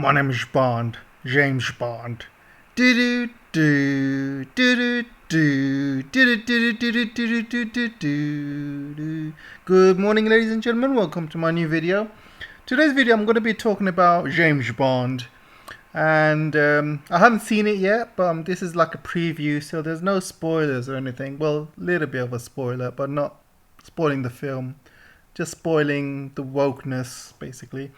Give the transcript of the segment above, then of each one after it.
My name is Bond, James Bond. Do do do do do do do do do do. Good morning, ladies and gentlemen. Welcome to my new video. Today's video, I'm going to be talking about James Bond, and I haven't seen it yet, but this is like a preview, so there's no spoilers or anything. Well, a little bit of a spoiler, but not spoiling the film, just spoiling the wokeness, basically.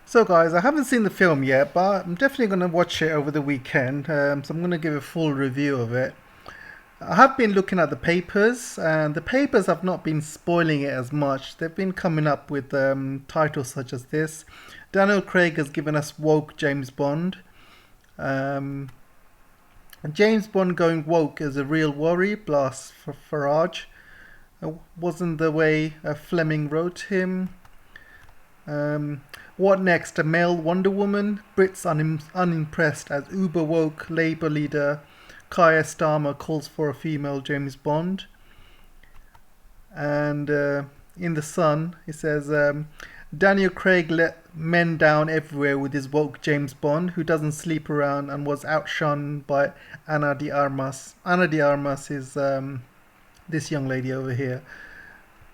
So guys, I haven't seen the film yet, but I'm definitely going to watch it over the weekend, so I'm going to give a full review of it. I have been looking at the papers, and the papers have not been spoiling it as much. They've been coming up with titles such as this. Daniel Craig has given us woke James Bond. James Bond going woke is a real worry, blast for Farage. It wasn't the way Fleming wrote him. What next? A male Wonder Woman? Brits unimpressed as uber woke Labour leader Keir Starmer calls for a female James Bond. And in The Sun, it says Daniel Craig let men down everywhere with his woke James Bond, who doesn't sleep around and was outshone by Ana de Armas. Ana de Armas is this young lady over here,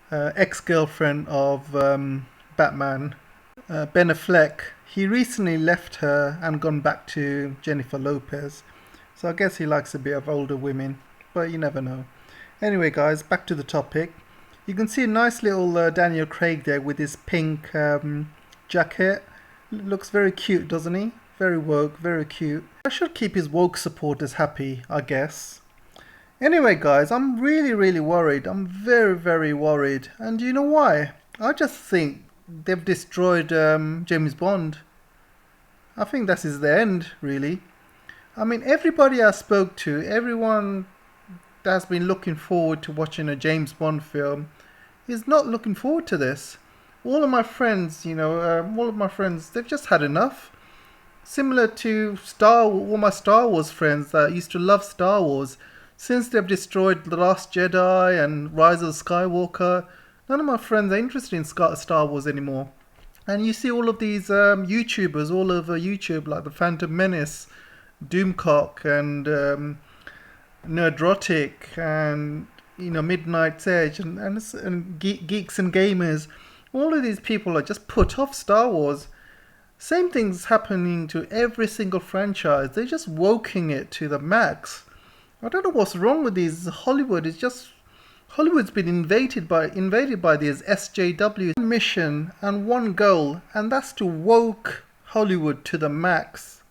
ex-girlfriend of Batman. Ben Affleck, he recently left her and gone back to Jennifer Lopez, so I guess he likes a bit of older women, but you never know. Anyway guys, back to the topic. You can see a nice little Daniel Craig there with his pink jacket. Looks very cute, doesn't he? Very woke, very cute. I should keep his woke supporters happy, I guess. Anyway guys, I'm really worried. I'm very worried, and you know why? I just think they've destroyed James Bond. I think that is the end, really. I mean, everybody I spoke to, everyone that's been looking forward to watching a James Bond film is not looking forward to this. All of my friends, they've just had enough. Similar to all my Star Wars friends that used to love Star Wars. Since they've destroyed The Last Jedi and Rise of Skywalker, none of my friends are interested in Star Wars anymore. And you see all of these YouTubers all over YouTube, like the Phantom Menace, Doomcock, and Nerdrotic, and Midnight's Edge, and Geeks and Gamers. All of these people are just put off Star Wars. Same thing's happening to every single franchise. They're just woking it to the max. I don't know what's wrong with these. Hollywood's been invaded by these SJW mission and one goal, and that's to woke Hollywood to the max.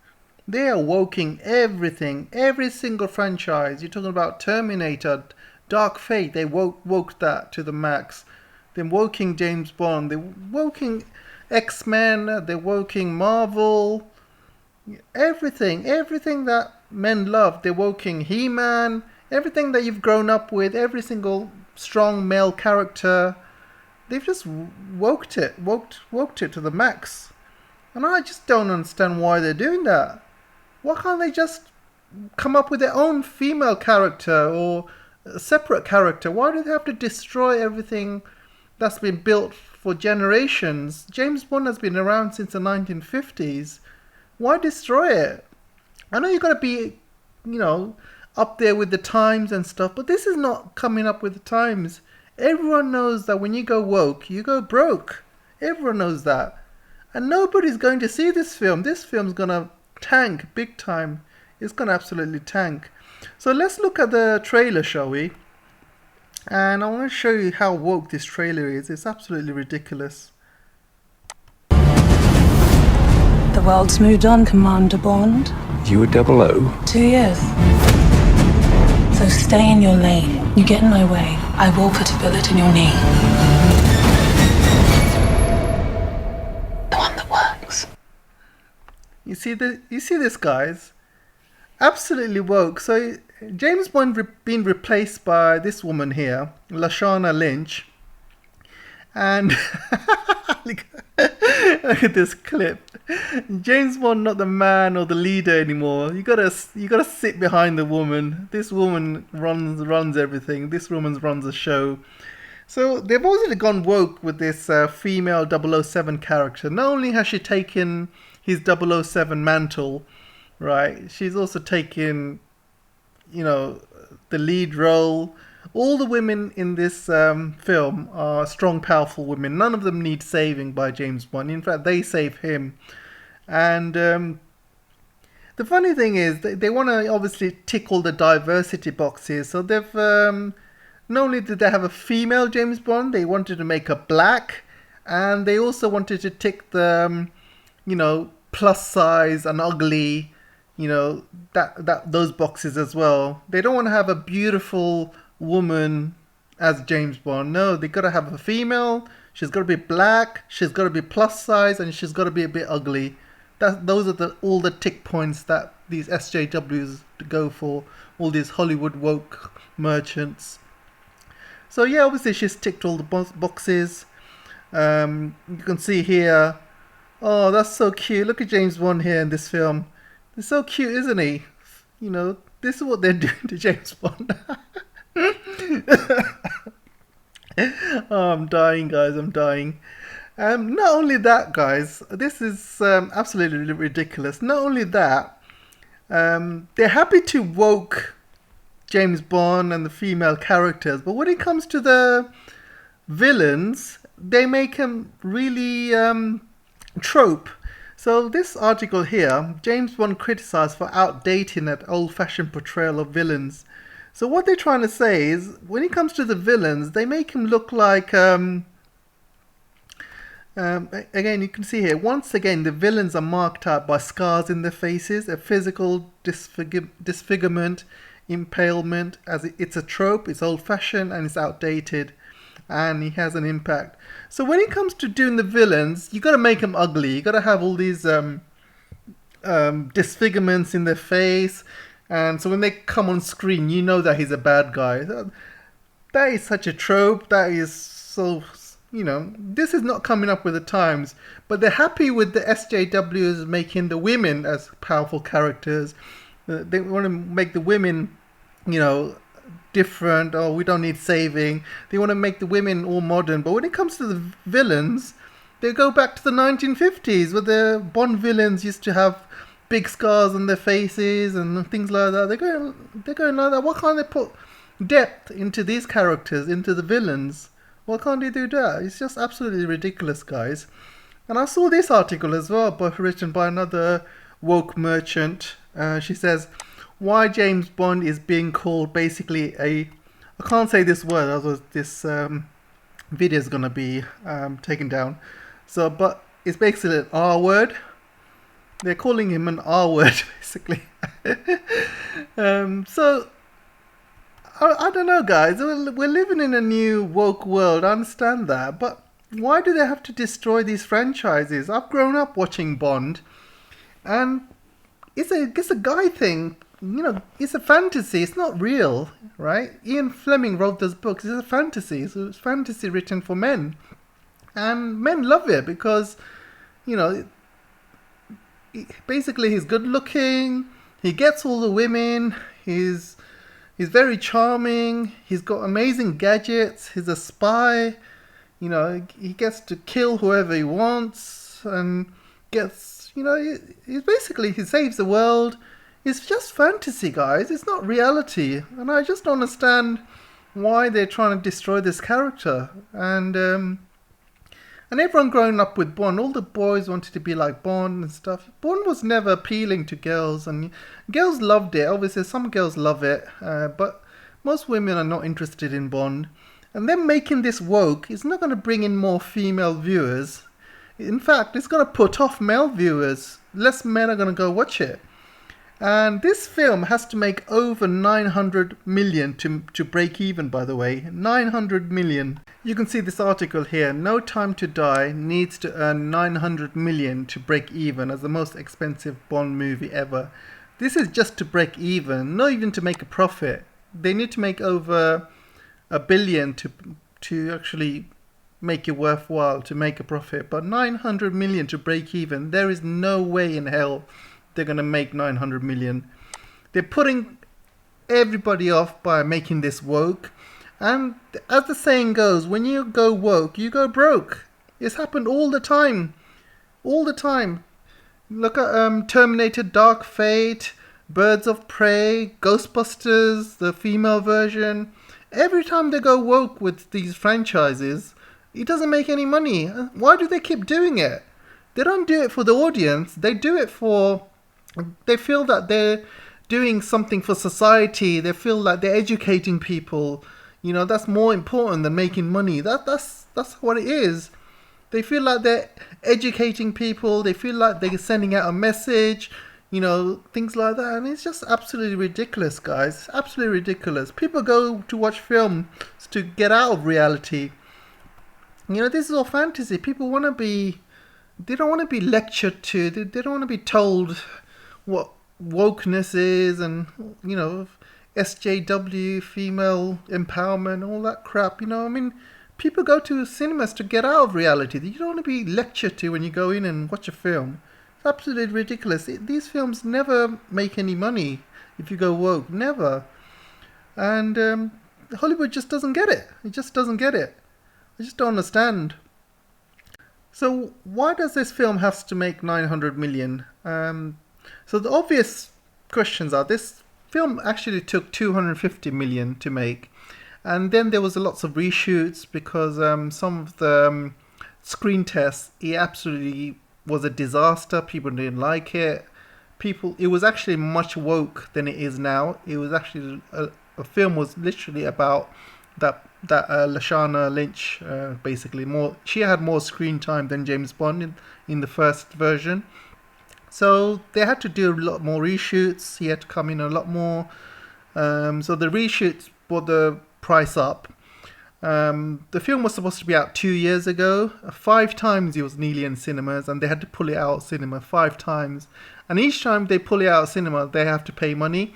They are woking everything, every single franchise. You're talking about Terminator, Dark Fate, they woke that to the max. They're woking James Bond, they're woking X-Men, they're woking Marvel. Everything that men love, they're woking He-Man. Everything that you've grown up with, every single strong male character, they've just woked it to the max. And I just don't understand why they're doing that. Why can't they just come up with their own female character or a separate character? Why do they have to destroy everything that's been built for generations? James Bond has been around since the 1950s. Why destroy it? I know you've got to be, up there with the times and stuff, but this is not coming up with the times. Everyone knows that when you go woke, you go broke. Everyone knows that. And nobody's going to see this film. This film's gonna tank big time. It's gonna absolutely tank. So let's look at the trailer, shall we? And I want to show you how woke this trailer is. It's absolutely ridiculous. The world's moved on, Commander Bond. You were 00? 2 years. So stay in your lane. You get in my way, I will put a bullet in your knee. The one that works. You see this, guys? Absolutely woke. So James Bond being replaced by this woman here, Lashana Lynch, and look at this clip. James Bond not the man or the leader anymore. You gotta sit behind the woman. This woman runs everything. This woman runs a show. So they've already gone woke with this female 007 character. Not only has she taken his 007 mantle, right? She's also taken, the lead role. All the women in this film are strong, powerful women. None of them need saving by James Bond. In fact, they save him. And the funny thing is, they want to obviously tick all the diversity boxes. So they've not only did they have a female James Bond, they wanted to make her black, and they also wanted to tick the, plus size and ugly, that those boxes as well. They don't want to have a beautiful woman as James Bond. No, they got to have a female. She's got to be black. She's got to be plus size, and she's got to be a bit ugly. Those are all the tick points that these SJWs go for. All these Hollywood woke merchants. So yeah, obviously she's ticked all the boxes. You can see here. Oh, that's so cute. Look at James Bond here in this film. He's so cute, isn't he? This is what they're doing to James Bond. Oh, I'm dying, guys. I'm dying. Not only that, guys. This is absolutely ridiculous. Not only that, they're happy to woke James Bond and the female characters, but when it comes to the villains, they make them really trope. So this article here, James Bond criticised for outdating that old-fashioned portrayal of villains. So what they're trying to say is, when it comes to the villains, they make him look like again, you can see here, once again, the villains are marked out by scars in their faces, a physical disfigurement, impalement, as it's a trope, it's old-fashioned and it's outdated, and he has an impact. So when it comes to doing the villains, you got to make them ugly. You got to have all these disfigurements in their face, and so when they come on screen, you know that he's a bad guy. That is such a trope. That is so, this is not coming up with the times. But they're happy with the SJWs making the women as powerful characters. They want to make the women, different. Oh, we don't need saving. They want to make the women all modern. But when it comes to the villains, they go back to the 1950s, where the Bond villains used to have big scars on their faces and things like that. They're going like that. Why can't they put depth into these characters, into the villains? Why can't they do that? It's just absolutely ridiculous, guys. And I saw this article as well, written by another woke merchant. She says, why James Bond is being called basically I can't say this word, otherwise this video is going to be taken down. So, but it's basically an R word. They're calling him an R word, basically. So, I don't know, guys. We're living in a new woke world. I understand that. But why do they have to destroy these franchises? I've grown up watching Bond. And it's a guy thing. It's a fantasy. It's not real, right? Ian Fleming wrote those books. It's a fantasy. So it's fantasy written for men. And men love it because, basically he's good looking. He gets all the women. He's very charming. He's got amazing gadgets. He's a spy. He gets to kill whoever he wants and gets, he saves the world. It's just fantasy, guys. It's not reality. And I just don't understand why they're trying to destroy this character. And everyone growing up with Bond, all the boys wanted to be like Bond and stuff. Bond was never appealing to girls, and girls loved it. Obviously, some girls love it, but most women are not interested in Bond. And them making this woke is not going to bring in more female viewers. In fact, it's going to put off male viewers. Less men are going to go watch it. And this film has to make over 900 million to break even, by the way. 900 million. You can see this article here. No Time to Die needs to earn 900 million to break even as the most expensive Bond movie ever. This is just to break even, not even to make a profit. They need to make over $1 billion to actually make it worthwhile, to make a profit. But 900 million to break even, there is no way in hell they're going to make 900 million. They're putting everybody off by making this woke. And as the saying goes, when you go woke, you go broke. It's happened all the time. All the time. Look at Terminator Dark Fate, Birds of Prey, Ghostbusters, the female version. Every time they go woke with these franchises, it doesn't make any money. Why do they keep doing it? They don't do it for the audience. They do it for... They feel that they're doing something for society. They feel like they're educating people. You know, that's more important than making money. That's what it is. They feel like they're educating people. They feel like they're sending out a message, you know, things like that. And it's just absolutely ridiculous, guys. Absolutely ridiculous. People go to watch films to get out of reality. You know, this is all fantasy. People want to be... They don't want to be lectured to. They don't want to be told what wokeness is and, you know, SJW, female empowerment, all that crap. You know, I mean... People go to cinemas to get out of reality. You don't want to be lectured to when you go in and watch a film. It's absolutely ridiculous. These films never make any money if you go woke. Never. And Hollywood just doesn't get it. It just doesn't get it. I just don't understand. So why does this film have to make 900 million? So the obvious questions are, this film actually took 250 million to make. And then there was lots of reshoots because some of the screen tests, it absolutely was a disaster. People didn't like it. It was actually much woke than it is now. It was actually a film was literally about that Lashana Lynch, basically more. She had more screen time than James Bond in the first version. So they had to do a lot more reshoots. He had to come in a lot more. So the reshoots brought the price up. The film was supposed to be out 2 years ago. 5 times it was nearly in cinemas, and they had to pull it out of cinema 5 times. And each time they pull it out of cinema, they have to pay money.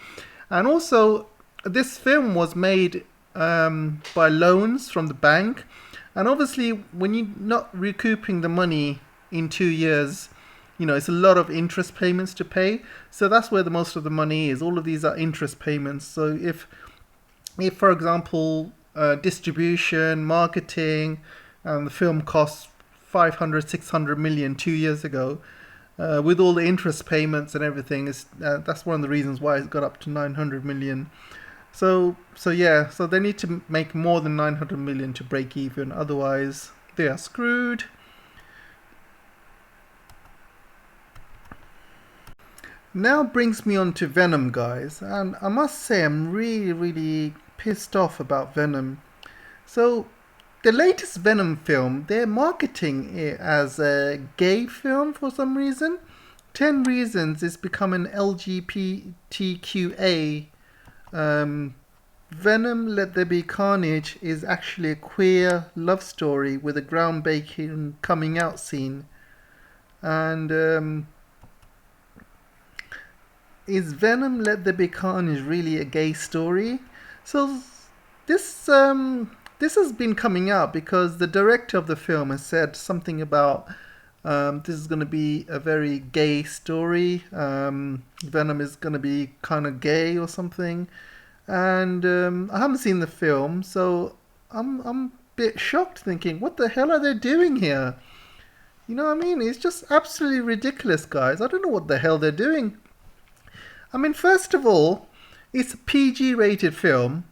And also, this film was made by loans from the bank. And obviously, when you're not recouping the money in 2 years, you know, it's a lot of interest payments to pay. So that's where most of the money is. All of these are interest payments. So if for example, distribution, marketing, and the film cost 500, 600 million 2 years ago, with all the interest payments and everything, that's one of the reasons why it's got up to 900 million. So they need to make more than 900 million to break even, otherwise they are screwed. Now brings me on to Venom, guys, and I must say I'm really pissed off about Venom. So the latest Venom film, they're marketing it as a gay film for some reason. 10 Reasons is become an LGBTQA. Venom Let There Be Carnage is actually a queer love story with a groundbreaking coming out scene. And is Venom Let There Be Carnage really a gay story? So this has been coming out because the director of the film has said something about this is going to be a very gay story. Venom is going to be kind of gay or something. And I haven't seen the film, so I'm a bit shocked, thinking, what the hell are they doing here? You know what I mean? It's just absolutely ridiculous, guys. I don't know what the hell they're doing. I mean, first of all, it's a PG-rated film.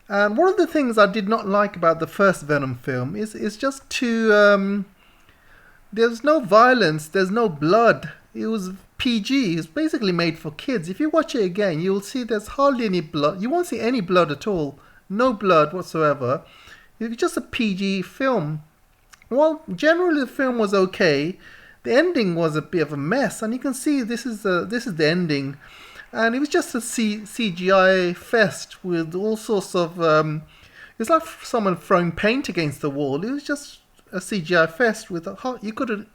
And one of the things I did not like about the first Venom film is just too... there's no violence, there's no blood. It was PG. It's basically made for kids. If you watch it again, you'll see there's hardly any blood. You won't see any blood at all. No blood whatsoever. It's just a PG film. Well, generally the film was okay. The ending was a bit of a mess, and you can see this is the ending. And it was just a CGI fest with all sorts of... it's like someone throwing paint against the wall. It was just a CGI fest with... You couldn't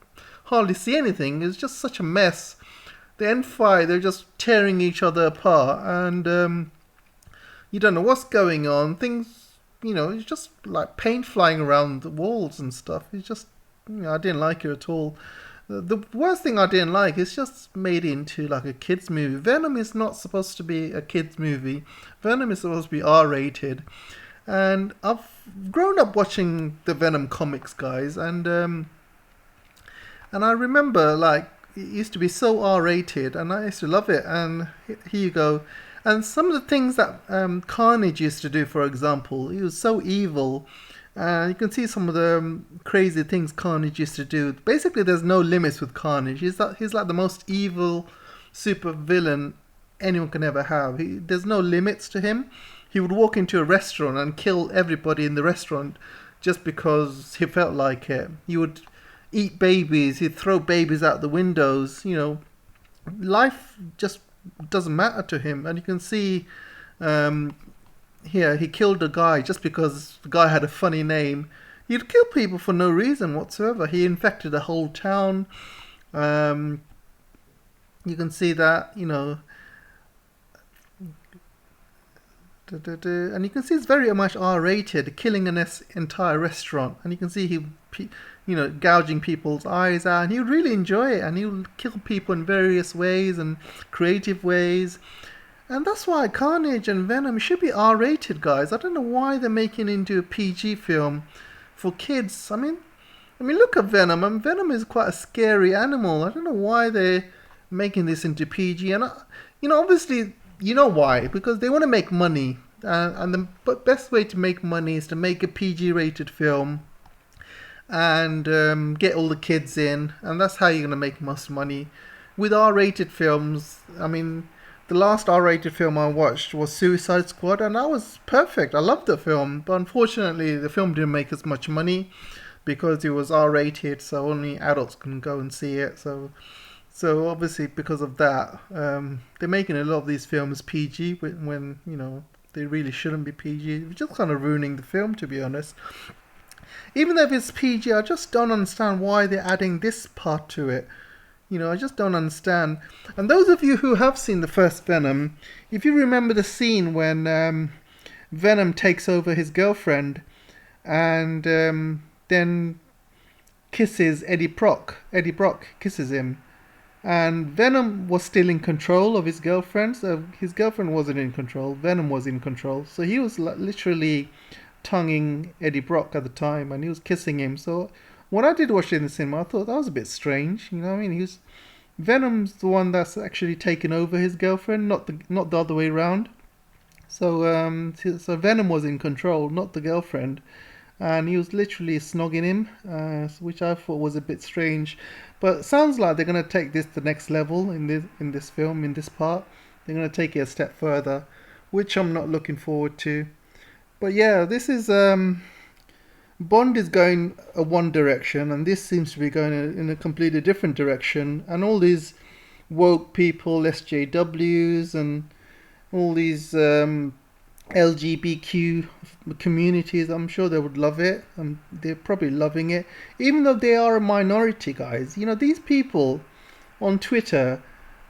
hardly see anything. It was just such a mess. The end fight, they're just tearing each other apart. And you don't know what's going on. Things, you know, it's just like paint flying around the walls and stuff. It's just... You know, I didn't like it at all. The worst thing I didn't like is just made into like a kids movie. Venom is not supposed to be a kids movie. Venom is supposed to be R-rated. And I've grown up watching the Venom comics, guys, and I remember like it used to be so R-rated, and I used to love it. And here you go. And some of the things that Carnage used to do, for example, he was so evil. You can see some of the crazy things Carnage used to do. Basically, there's no limits with Carnage. He's like the most evil super villain anyone can ever have. There's no limits to him. He would walk into a restaurant and kill everybody in the restaurant just because he felt like it. He would eat babies. He'd throw babies out the windows. Life just doesn't matter to him. And you can see here he killed a guy just because the guy had a funny name. He'd kill people for no reason whatsoever. He infected a whole town. You can see that, and you can see it's very much R-rated, killing an entire restaurant. And you can see he gouging people's eyes out, and he would really enjoy it, and he would kill people in various ways and creative ways. And that's why Carnage and Venom should be R-rated, guys. I don't know why they're making it into a PG film for kids. I mean, look at Venom. Venom is quite a scary animal. I don't know why they're making this into PG. And obviously, you know why? Because they want to make money. And the best way to make money is to make a PG-rated film and get all the kids in, and that's how you're going to make most money. With R-rated films, the last R-rated film I watched was Suicide Squad, and that was perfect. I loved the film, but unfortunately the film didn't make as much money because it was R-rated, so only adults can go and see it. So obviously because of that, they're making a lot of these films PG when they really shouldn't be PG. It's just kind of ruining the film, to be honest. Even though it's PG, I just don't understand why they're adding this part to it. I just don't understand. And those of you who have seen the first Venom, if you remember the scene when Venom takes over his girlfriend and then kisses Eddie Brock. Eddie Brock kisses him. And Venom was still in control of his girlfriend. So his girlfriend wasn't in control. Venom was in control. So he was literally tonguing Eddie Brock at the time, and he was kissing him. So when I did watch it in the cinema, I thought that was a bit strange. Venom's the one that's actually taken over his girlfriend, not the other way around. So Venom was in control, not the girlfriend, and he was literally snogging him, which I thought was a bit strange. But it sounds like they're going to take this to the next level in this film, in this part. They're going to take it a step further, which I'm not looking forward to. But yeah, this is Bond is going one direction, and this seems to be going in a completely different direction. And all these woke people, SJWs, and all these LGBTQ communities, I'm sure they would love it, and they're probably loving it, even though they are a minority, guys. These people on Twitter,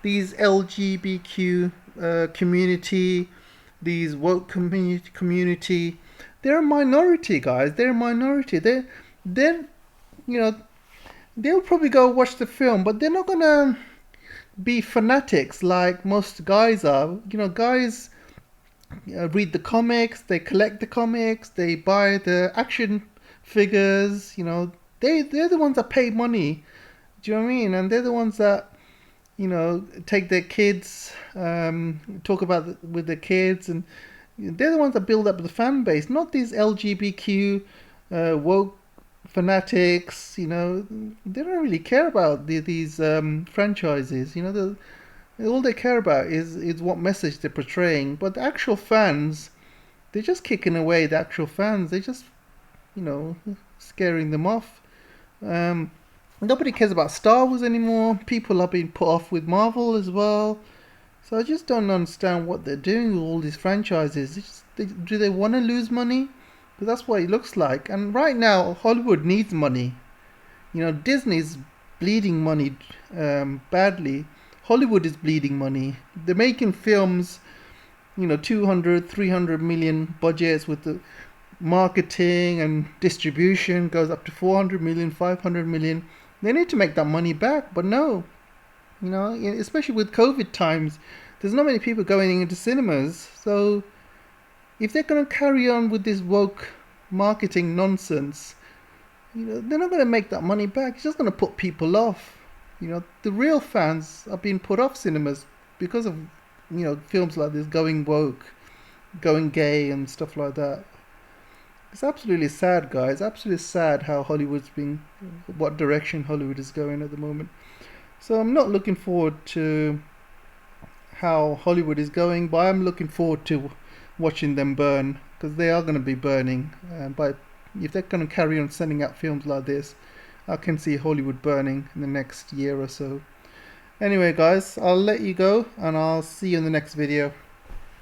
these LGBTQ community, these woke community, they're a minority, guys. They're a minority. They'll probably go watch the film, but they're not gonna be fanatics like most guys are. Guys read the comics, they collect the comics, they buy the action figures. They're the ones that pay money. Do you know what I mean? And they're the ones that take their kids, talk about with their kids, and they're the ones that build up the fan base, not these LGBTQ woke fanatics. They don't really care about these franchises. All they care about is what message they're portraying. But the actual fans, they're just kicking away the actual fans. They're just, scaring them off. Nobody cares about Star Wars anymore. People are being put off with Marvel as well. So I just don't understand what they're doing with all these franchises. Do they want to lose money? Because that's what it looks like. And right now, Hollywood needs money. Disney's bleeding money badly. Hollywood is bleeding money. They're making films, 200, 300 million budgets with the marketing and distribution goes up to 400 million, 500 million. They need to make that money back, but no. Especially with COVID times, there's not many people going into cinemas. So if they're going to carry on with this woke marketing nonsense, they're not going to make that money back. It's just going to put people off. You know, the real fans are being put off cinemas because of, you know, films like this going woke, going gay and stuff like that. It's absolutely sad, guys. Absolutely sad how Hollywood's being, what direction Hollywood is going at the moment. So I'm not looking forward to how Hollywood is going, but I'm looking forward to watching them burn, because they are going to be burning. But if they're going to carry on sending out films like this, I can see Hollywood burning in the next year or so. Anyway, guys, I'll let you go, and I'll see you in the next video.